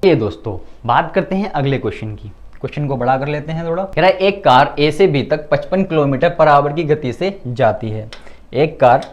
ये दोस्तों बात करते हैं अगले क्वेश्चन की। क्वेश्चन को बड़ा कर लेते हैं थोड़ा। कह रहा है एक कार ए से बी तक 55 किलोमीटर पर आवर की गति से जाती है। एक कार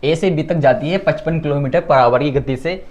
ए से बी तक जाती है 55 किलोमीटर पर आवर की गति से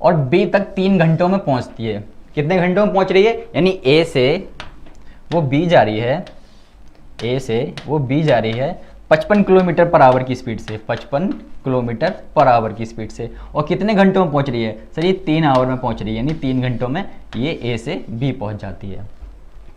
और बी तक 3 घंटों में पहुंचती है। कितने घंटों में पहुंच रही है? यानी ए से वो बी जा रही है, 55 किलोमीटर पर आवर की स्पीड से, 55 किलोमीटर पर आवर की स्पीड से। और कितने घंटों में पहुंच रही है? सर ये 3 आवर में पहुंच रही है, यानी 3 घंटों में ये ए से बी पहुंच जाती है।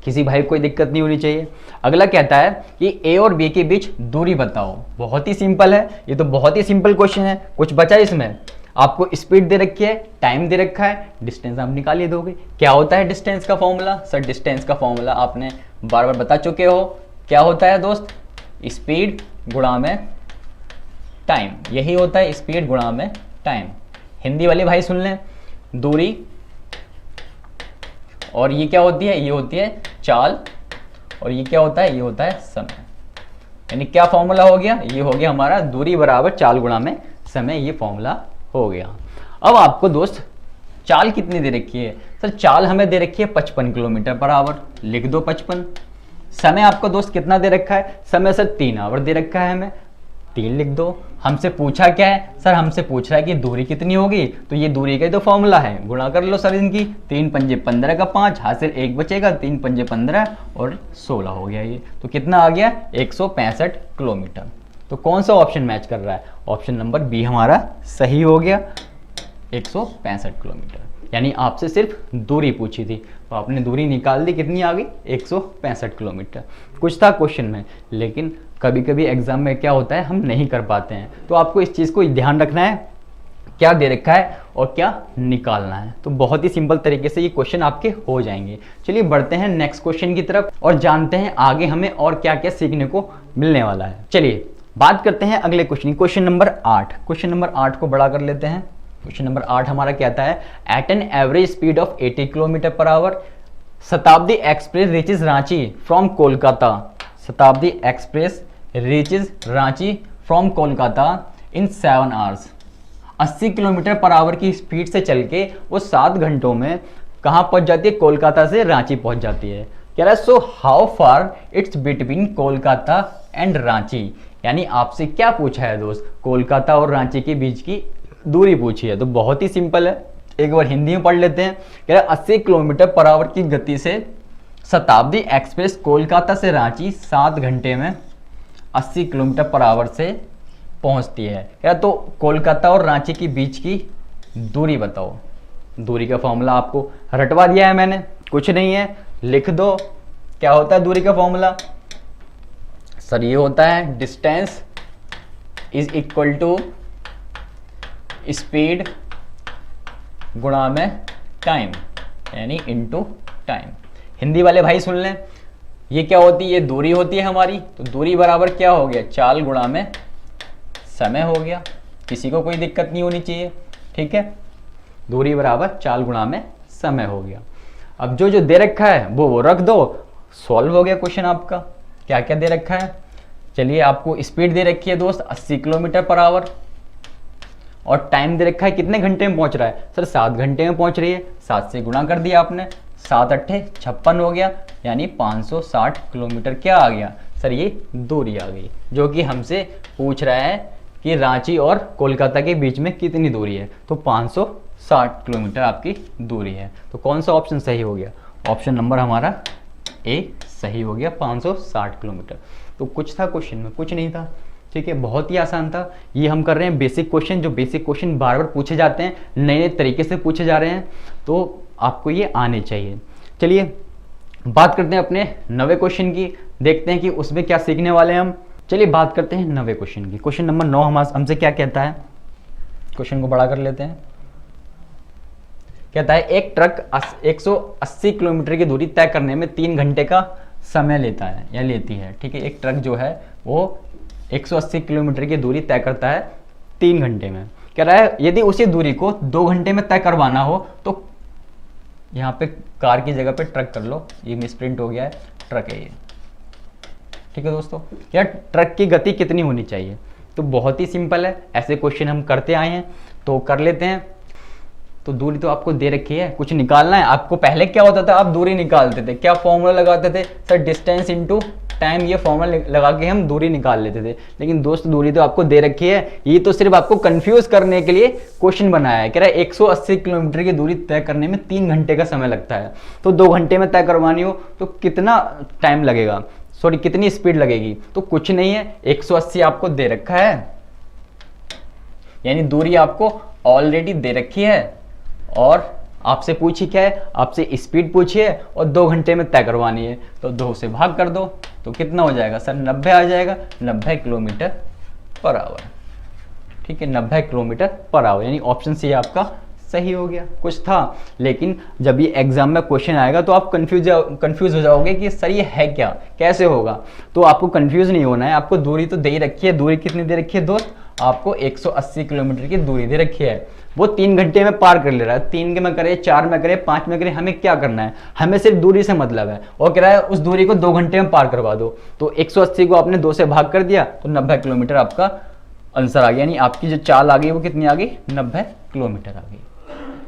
किसी भाई को कोई दिक्कत नहीं होनी चाहिए। अगला कहता है कि ए और बी के बीच दूरी बताओ। बहुत ही सिंपल है, ये तो बहुत ही सिंपल क्वेश्चन है। कुछ बचा इसमें? आपको स्पीड दे रखी है, टाइम दे रखा है, डिस्टेंस आप निकाल ही दोगे। क्या होता है डिस्टेंस का फॉर्मूला? सर डिस्टेंस का फॉर्मूला आपने बार बार बता चुके हो। क्या होता है दोस्त? स्पीड गुणा में टाइम। यही होता है स्पीड गुणा में टाइम। हिंदी वाले भाई सुन लें, दूरी और ये क्या होती है? ये होती है चाल और ये क्या होता है? ये होता है समय। यानी क्या फॉर्मूला हो गया? ये हो गया हमारा दूरी बराबर चाल गुणा में समय। ये फॉर्मूला हो गया। अब आपको दोस्त चाल कितनी दे रखी है? सर चाल हमें दे रखी है 55 किलोमीटर पर आवर। लिख दो 55। समय आपको दोस्त कितना दे रखा है? समय सर 3 आवर दे रखा है हमें, 3 लिख दो। हमसे पूछा क्या है? सर हमसे पूछ रहा है कि दूरी कितनी होगी, तो ये दूरी का तो फॉर्मूला है, गुणा कर लो सर इनकी। 3 पंजे 15 का 5, हासिल 1 बचेगा, 3 पंजे 15 और 16 हो गया ये। तो कितना आ गया? 165 किलोमीटर। तो कौन सा ऑप्शन मैच कर रहा है? ऑप्शन नंबर बी हमारा सही हो गया, 165 किलोमीटर। यानी आपसे सिर्फ दूरी पूछी थी तो आपने दूरी निकाल दी, कितनी आ गई? 165 किलोमीटर। कुछ था क्वेश्चन में, लेकिन कभी कभी एग्जाम में क्या होता है हम नहीं कर पाते हैं, तो आपको इस चीज़ को ध्यान रखना है क्या दे रखा है और क्या निकालना है। तो बहुत ही सिंपल तरीके से ये क्वेश्चन आपके हो जाएंगे। चलिए बढ़ते हैं नेक्स्ट क्वेश्चन की तरफ और जानते हैं आगे हमें और क्या क्या सीखने को मिलने वाला है। चलिए बात करते हैं अगले question, question number 8। Question number 8 को बड़ा कर लेते हैं। क्वेश्चन नंबर 8 हमारा कहता है at an average speed of 80 kilometre per hour Shatabdi express reaches Ranchi from Kolkata. Shatabdi express reaches Ranchi from Kolkata in 7 hours. 80 kilometre per hour की स्पीड से चल के वो 7 घंटों में कहाँ पहुंच जाती है? कोलकाता से रांची पहुंच जाती है। कह रहा है so how far it's between Kolkata and Ranchi. यानी आपसे क्या पूछा है दोस्त? कोलकाता और रांची के बीच की दूरी पूछी है। तो बहुत ही सिंपल है, एक बार हिंदी में पढ़ लेते हैं। कह रहा है 80 किलोमीटर पर आवर की गति से शताब्दी एक्सप्रेस कोलकाता से रांची 7 घंटे में 80 किलोमीटर पर आवर से पहुंचती है। कह रहा तो कोलकाता और रांची के बीच की दूरी बताओ। दूरी का फॉर्मूला आपको रटवा दिया है मैंने, कुछ नहीं है, लिख दो। क्या होता है दूरी का फॉर्मूला? सर ये होता है distance is equal to speed गुणा में टाइम, यानी इनटू टाइम। हिंदी वाले भाई सुन लें, ये क्या होती है? ये दूरी होती है हमारी। तो दूरी बराबर क्या हो गया? चाल गुणा में समय हो गया। किसी को कोई दिक्कत नहीं होनी चाहिए, ठीक है। दूरी बराबर चाल गुणा में समय हो गया। अब जो जो दे रखा है वो रख दो, सॉल्व हो गया क्वेश्चन आपका। क्या क्या दे रखा है? चलिए आपको स्पीड दे रखी है दोस्त 80 किलोमीटर पर आवर और टाइम दे रखा है कितने घंटे में पहुंच रहा है? सर 7 घंटे में पहुंच रही है। 7 से गुणा कर दिया आपने, 7 अट्ठे 56 हो गया, यानी 560 किलोमीटर क्या आ गया? सर ये दूरी आ गई, जो कि हमसे पूछ रहा है कि रांची और कोलकाता के बीच में कितनी दूरी है। तो 560 किलोमीटर आपकी दूरी है। तो कौन सा ऑप्शन सही हो गया? ऑप्शन नंबर हमारा ए सही हो गया, 560 किलोमीटर। तो कुछ था क्वेश्चन में? कुछ नहीं था, ठीक है, बहुत ही आसान था। ये हम कर रहे हैं बेसिक क्वेश्चन, जो बेसिक क्वेश्चन बार बार पूछे जाते हैं, नए नए तरीके से पूछे जा रहे हैं, तो आपको ये आने चाहिए। चलिए बात करते हैं अपने नवे क्वेश्चन की, देखते हैं कि उसमें क्या सीखने वाले हैं हम। चलिए बात करते हैं नवे क्वेश्चन की। क्वेश्चन नंबर 9 हमसे क्या कहता है? क्वेश्चन को बड़ा कर लेते हैं। कहता है एक ट्रक 180 किलोमीटर की दूरी तय करने में 3 घंटे का समय लेता है या लेती है, ठीक है। एक ट्रक जो है वो 180 किलोमीटर की दूरी तय करता है 3 घंटे में। कह रहा है यदि उसी दूरी को 2 घंटे में तय करवाना हो तो यहाँ पे कार की जगह पे ट्रक कर लो, ये मिसप्रिंट हो गया है, ट्रक है ये, ठीक है दोस्तों। यार ट्रक की गति कितनी होनी चाहिए? तो बहुत ही सिंपल है, ऐसे क्वेश्चन हम करते आए हैं तो कर लेते हैं। तो दूरी तो आपको दे रखी है, कुछ निकालना है आपको। पहले क्या होता था, आप दूरी निकालते थे, क्या फॉर्मूला लगाते थे सर, डिस्टेंस इनटू टाइम, ये फॉर्मूला लगा के हम दूरी निकाल लेते थे। लेकिन दोस्त दूरी तो आपको दे रखी है, ये तो सिर्फ आपको कंफ्यूज करने के लिए क्वेश्चन बनाया है। कह रहा है 180 किलोमीटर की दूरी तय करने में 3 घंटे का समय लगता है, तो 2 घंटे में तय करवानी हो तो कितना टाइम लगेगा, सॉरी कितनी स्पीड लगेगी, तो कुछ नहीं है, 180 आपको दे रखा है, यानी दूरी आपको ऑलरेडी दे रखी है, और आपसे पूछी क्या है, आपसे स्पीड पूछी है और 2 घंटे में तय करवानी है, तो 2 से भाग कर दो तो कितना हो जाएगा सर, 90 आ जाएगा, 90 किलोमीटर पर आवर। ठीक है, 90 किलोमीटर पर आवर, यानी ऑप्शन सी आपका सही हो गया। कुछ था, लेकिन जब ये एग्जाम में क्वेश्चन आएगा तो आप कंफ्यूज हो जाओगे कि सर ये है क्या, कैसे होगा। तो आपको कंफ्यूज नहीं होना है, आपको दूरी तो दे ही रखी है। दूरी कितनी दे रखी है दोस्त, आपको 180 किलोमीटर की दूरी दे रखी है, वो 3 घंटे में पार कर ले रहा है। 3 में करे, 4 में करे, 5 में करे, हमें क्या करना है, हमें सिर्फ दूरी से मतलब है। और कह रहा है उस दूरी को 2 घंटे में पार करवा दो, तो 180 को आपने 2 से भाग कर दिया तो 90 किलोमीटर आपका आंसर आ गया, यानी आपकी जो चाल आ गई वो कितनी आ गई, 90 किलोमीटर आ गई।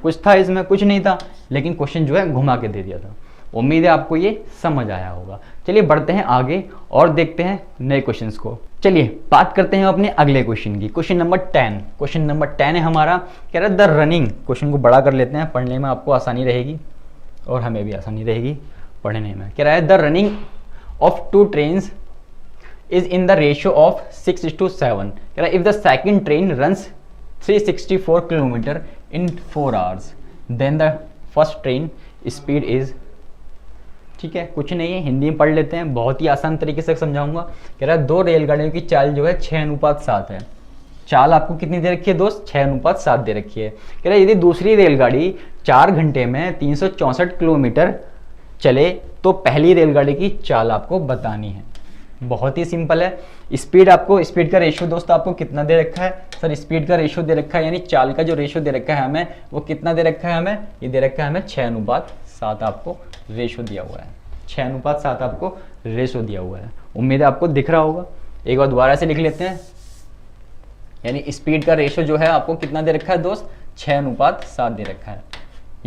कुछ था इसमें, कुछ नहीं था, लेकिन क्वेश्चन जो है घुमा के दे दिया था। उम्मीद है आपको ये समझ आया होगा। चलिए बढ़ते हैं आगे और देखते हैं नए क्वेश्चंस को। चलिए बात करते हैं अपने अगले क्वेश्चन की। क्वेश्चन नंबर 10, क्वेश्चन नंबर 10 है हमारा, कह रहा है द रनिंग, क्वेश्चन को बड़ा कर लेते हैं, पढ़ने में आपको आसानी रहेगी और हमें भी आसानी रहेगी पढ़ने में। कह रहा है the running of 2 trains is in the ratio of 6:7। कह रहा है if the second train runs 364 kilometre in 4 hours then the first train speed is. ठीक है, कुछ नहीं है, हिंदी में पढ़ लेते हैं, बहुत ही आसान तरीके से समझाऊंगा। कह रहा है 2 रेलगाड़ियों की चाल जो है 6:7 है। चाल आपको कितनी दे रखी है दोस्त, 6:7 दे रखी है। कह रहा है यदि दूसरी रेलगाड़ी 4 घंटे में 364 किलोमीटर चले तो पहली रेलगाड़ी की चाल आपको बतानी है। बहुत ही सिंपल है। स्पीड आपको, स्पीड का रेशियो दोस्त आपको कितना दे रखा है सर, स्पीड का रेशियो दे रखा है, यानी चाल का जो रेशियो दे रखा है हमें, वो कितना दे रखा है हमें, ये दे रखा है हमें 6:7 आपको रेशो दिया हुआ है। 6:7 आपको रेशो दिया हुआ है। उम्मीद है आपको दिख रहा होगा। एक बार दोबारा से लिख लेते हैं, यानी स्पीड का रेशो जो है आपको कितना दे रखा है दोस्त, 6:7 दे रखा है।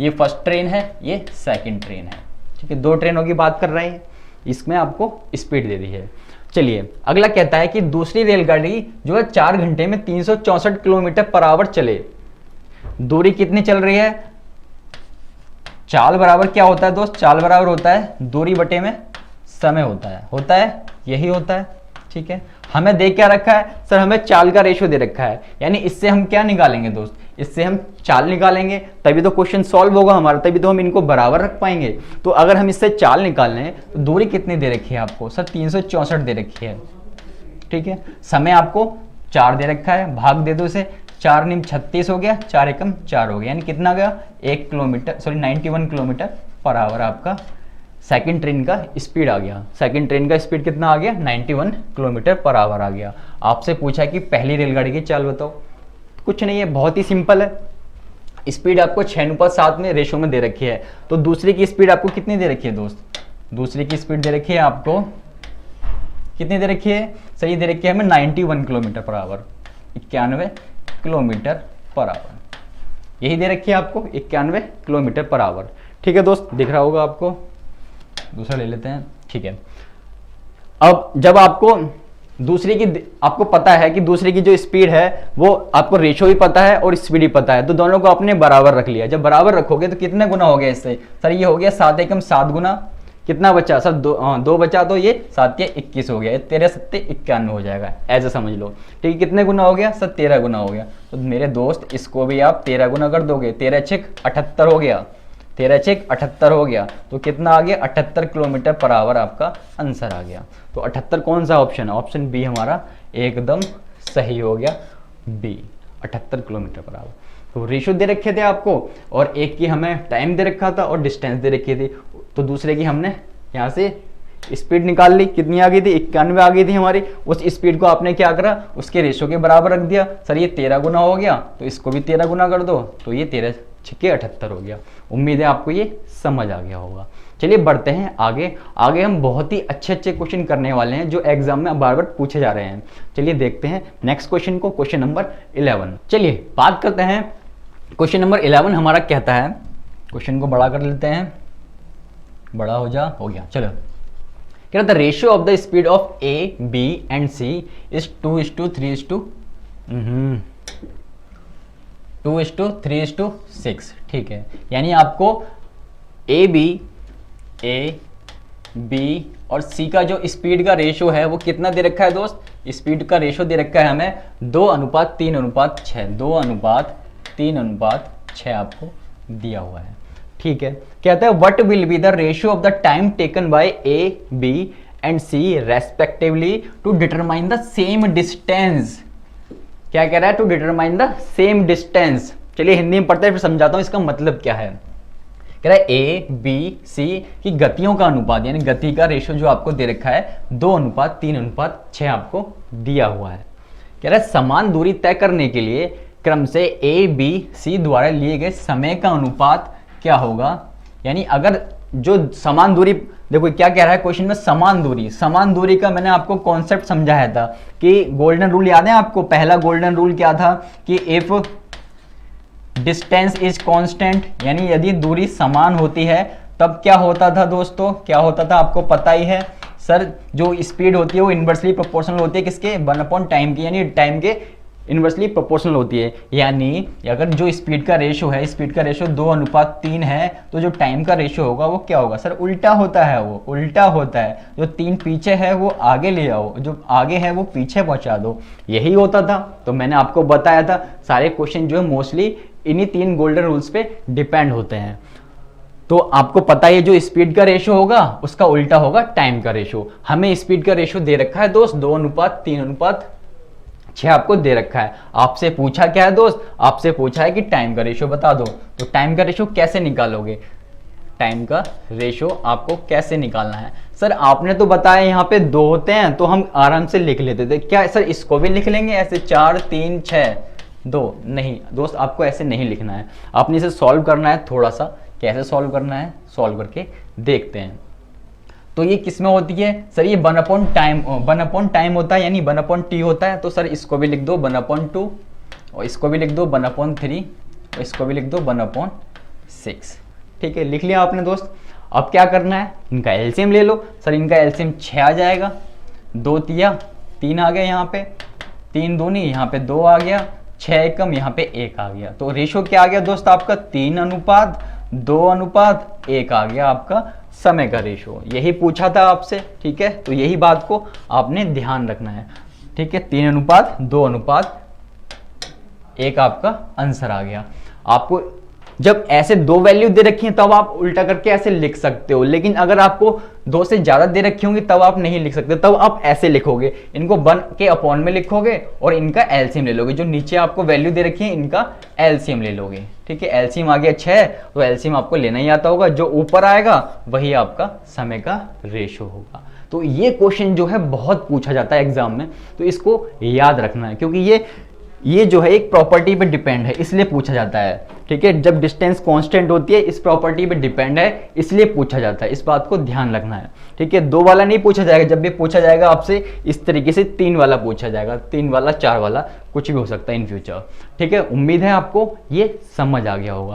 ये फर्स्ट ट्रेन है, ये सेकंड ट्रेन है। ठीक है, 2 ट्रेनों की बात कर रहे हैं, इसमें आपको स्पीड दे दी है। चलिए अगला कहता है कि दूसरी रेलगाड़ी जो है 4 घंटे में 364 किलोमीटर पर आवर चले, दूरी कितनी चल रही है। चाल बराबर क्या होता है दोस्त, चाल बराबर होता है दूरी बटे में समय होता है यही होता है। ठीक है, हमें दे क्या रखा है सर, हमें चाल का रेशियो दे रखा है, यानी इससे हम क्या निकालेंगे दोस्त, इससे हम चाल निकालेंगे, तभी तो क्वेश्चन सॉल्व होगा हमारा, तभी तो हम इनको बराबर रख पाएंगे। तो अगर हम इससे चाल निकाल लें तो दूरी कितनी दे रखी है आपको सर, 364 दे रखी है। ठीक है, समय आपको 4 दे रखा है, भाग दे दो इसे, 4 निम 36 हो गया, 4 एकम 4 हो गया, यानी कितना गया 1 kilometre, sorry 91 kilometre per our आपका सेकंड ट्रेन का स्पीड आ गया। सेकंड ट्रेन का स्पीड कितना आ गया, 91 किलोमीटर पर आवर आ गया। आपसे पूछा कि पहली रेलगाड़ी की चाल बताओ, कुछ नहीं है, बहुत ही सिंपल है। स्पीड आपको 6:7 में रेशो में दे रखी है, तो दूसरी की स्पीड आपको कितनी दे रखी है दोस्त, दूसरी की स्पीड दे रखी है आपको कितनी दे रखी है, सही दे रखी है हमें 91 kilometre per our, 91 kilometre per our, यही दे रखी है आपको 91 किलोमीटर पर आवर। ठीक है दोस्त, दिख रहा होगा आपको। दूसरा ले लेते हैं। ठीक है, अब जब आपको दूसरी की, आपको पता है कि दूसरी की जो स्पीड है वो आपको रेशो भी पता है और स्पीड भी पता है, तो दोनों को आपने बराबर रख लिया। जब बराबर रखोगे तो कितने गुना हो गया इससे सर, ये हो गया 7 एकम 7 गुना, कितना बचा सर, 2 बचा, तो ये 7 या 21 हो गया, 13 7 91 हो जाएगा, ऐसे समझ लो। ठीक है, कितने गुना हो गया सर, 13 गुना हो गया। तो मेरे दोस्त इसको भी आप 13 गुना कर दोगे, 13 छक 78 हो गया, 13 छक 78 हो गया, तो कितना आ गया 78 किलोमीटर पर आवर आपका आंसर आ गया। तो 78 कौन सा ऑप्शन है, ऑप्शन बी हमारा एकदम सही हो गया, बी 78 किलोमीटर पर आवर। तो रेशियो दे रखे थे आपको, और एक की हमें टाइम दे रखा था और डिस्टेंस दे रखी थी, तो दूसरे की हमने यहाँ से स्पीड निकाल ली, कितनी आ गई थी 91 आ गई थी हमारी। उस स्पीड को आपने क्या करा, उसके रेशियो के बराबर रख दिया। सर ये 13 गुना हो गया, तो इसको भी 13 गुना कर दो, तो ये 13 छक्के 78 हो गया। उम्मीद है आपको ये समझ आ गया होगा। चलिए बढ़ते हैं आगे। आगे हम बहुत ही अच्छे क्वेश्चन करने वाले हैं जो एग्जाम में बार बार पूछे जा रहे हैं। चलिए देखते हैं नेक्स्ट क्वेश्चन को, क्वेश्चन नंबर 11। चलिए बात करते हैं क्वेश्चन नंबर 11 हमारा कहता है, क्वेश्चन को बड़ा कर लेते हैं, बड़ा हो जा, हो गया, चलो। कह रहा था ratio of the speed of A B and C is 2:3:6, ठीक है। यानी आपको ए बी और सी का जो स्पीड का रेशियो है वो कितना दे रखा है दोस्त? स्पीड का रेशियो दे रखा है हमें 2:3:6, 2:3:6 आपको दिया हुआ है, ठीक है। कहता है what will be the ratio of the time taken by A B and C respectively to determine the same distance. क्या कह रहा है? To determine the same distance. चलिए हिंदी में पढ़ते हैं, फिर समझाता हूं इसका मतलब क्या है। कह रहा है ए बी सी की गतियों का अनुपात, यानी गति का रेशियो जो आपको दे रखा है 2:3:6 आपको दिया हुआ है। कह रहा है समान दूरी तय करने के लिए क्रम से ए बी सी द्वारा लिए गए समय का अनुपात क्या होगा? यानी अगर जो समान दूरी, देखो क्या कह रहा है क्वेश्चन में, समान दूरी का मैंने आपको कॉन्सेप्ट समझाया था कि गोल्डन रूल याद है आपको? पहला गोल्डन रूल क्या था कि इफ डिस्टेंस इज कांस्टेंट, यानी यदि दूरी समान होती है तब क्या होता था दोस्तों? क्या होता था आपको पता ही है सर, जो स्पीड होती है वो इन्वर्सली प्रोपोर्शनल होती है किसके? 1/टाइम की, यानी टाइम के इन्वर्सली प्रोपोर्शनल होती है। यानी अगर जो स्पीड का रेशियो है, स्पीड का रेशियो 2:3 है, तो जो टाइम का रेशियो होगा वो क्या होगा? सर उल्टा होता है, वो उल्टा होता है। जो 3 पीछे है वो आगे ले आओ, जो आगे है वो पीछे पहुंचा दो, यही होता था। तो मैंने आपको बताया था सारे क्वेश्चन जो है मोस्टली इन्हीं 3 गोल्डन रूल्स पे डिपेंड होते हैं। तो आपको पता है जो स्पीड का रेशियो होगा उसका उल्टा होगा टाइम का रेशियो। हमें स्पीड का रेशियो दे रखा है दोस्त 2:3:6 आपको दे रखा है। आपसे पूछा क्या है दोस्त? आपसे पूछा है कि टाइम का रेशियो बता दो। तो टाइम का रेशियो कैसे निकालोगे? टाइम का रेशियो आपको कैसे निकालना है? सर आपने तो बताया यहाँ पे 2 होते हैं तो हम आराम से लिख लेते थे। क्या सर इसको भी लिख लेंगे ऐसे 4 3 6 2? नहीं दोस्त, आपको ऐसे नहीं लिखना है, आपने इसे सॉल्व करना है थोड़ा सा। कैसे सॉल्व करना है, सॉल्व करके देखते हैं। तो ये किस में होती है सर? ये 1/टाइम होता है, यानी 1/t होता है। तो सर इसको भी लिख दो 1/2, और इसको भी लिख दो 1/3, और इसको भी लिख दो 1/6। ठीक है, लिख लिया आपने दोस्त। अब क्या करना है? इनका एलसीएम ले लो। सर इनका एलसीएम 6 आ जाएगा, 2 तिया 3 आ गया, यहाँ पे 3 दूनी, यहाँ पे 2 आ गया, 6 एकम, यहाँ पे 1 आ गया। तो रेशो क्या आ गया दोस्त आपका? 3:2:1 आ गया आपका समय का रेशो। यही पूछा था आपसे, ठीक है। तो यही बात को आपने ध्यान रखना है, ठीक है। 3:2:1 आपका आंसर आ गया। आपको जब ऐसे 2 वैल्यू दे रखी हैं तब आप उल्टा करके ऐसे लिख सकते हो, लेकिन अगर आपको 2 से ज्यादा दे रखी होंगी तब आप नहीं लिख सकते। तब आप ऐसे लिखोगे, इनको 1 के अपॉन में लिखोगे और इनका एलसीएम ले लोगे। जो नीचे आपको वैल्यू दे रखी है इनका एलसीएम ले लोगे, ठीक है। एलसीएम आ गया 6, तो एलसीएम आपको लेना ही आता होगा। जो ऊपर आएगा वही आपका समय का रेशो होगा। तो ये क्वेश्चन जो है बहुत पूछा जाता है एग्जाम में, तो इसको याद रखना है, क्योंकि ये जो है एक प्रॉपर्टी पे डिपेंड है, इसलिए पूछा जाता है, ठीक है। जब डिस्टेंस कांस्टेंट होती है इस प्रॉपर्टी पे डिपेंड है, इसलिए पूछा जाता है। इस बात को ध्यान रखना है, ठीक है। 2 वाला नहीं पूछा जाएगा। जब भी पूछा जाएगा आपसे इस तरीके से 3 वाला पूछा जाएगा, 3 वाला 4 वाला कुछ भी हो सकता है इन फ्यूचर, ठीक है। उम्मीद है आपको ये समझ आ गया होगा।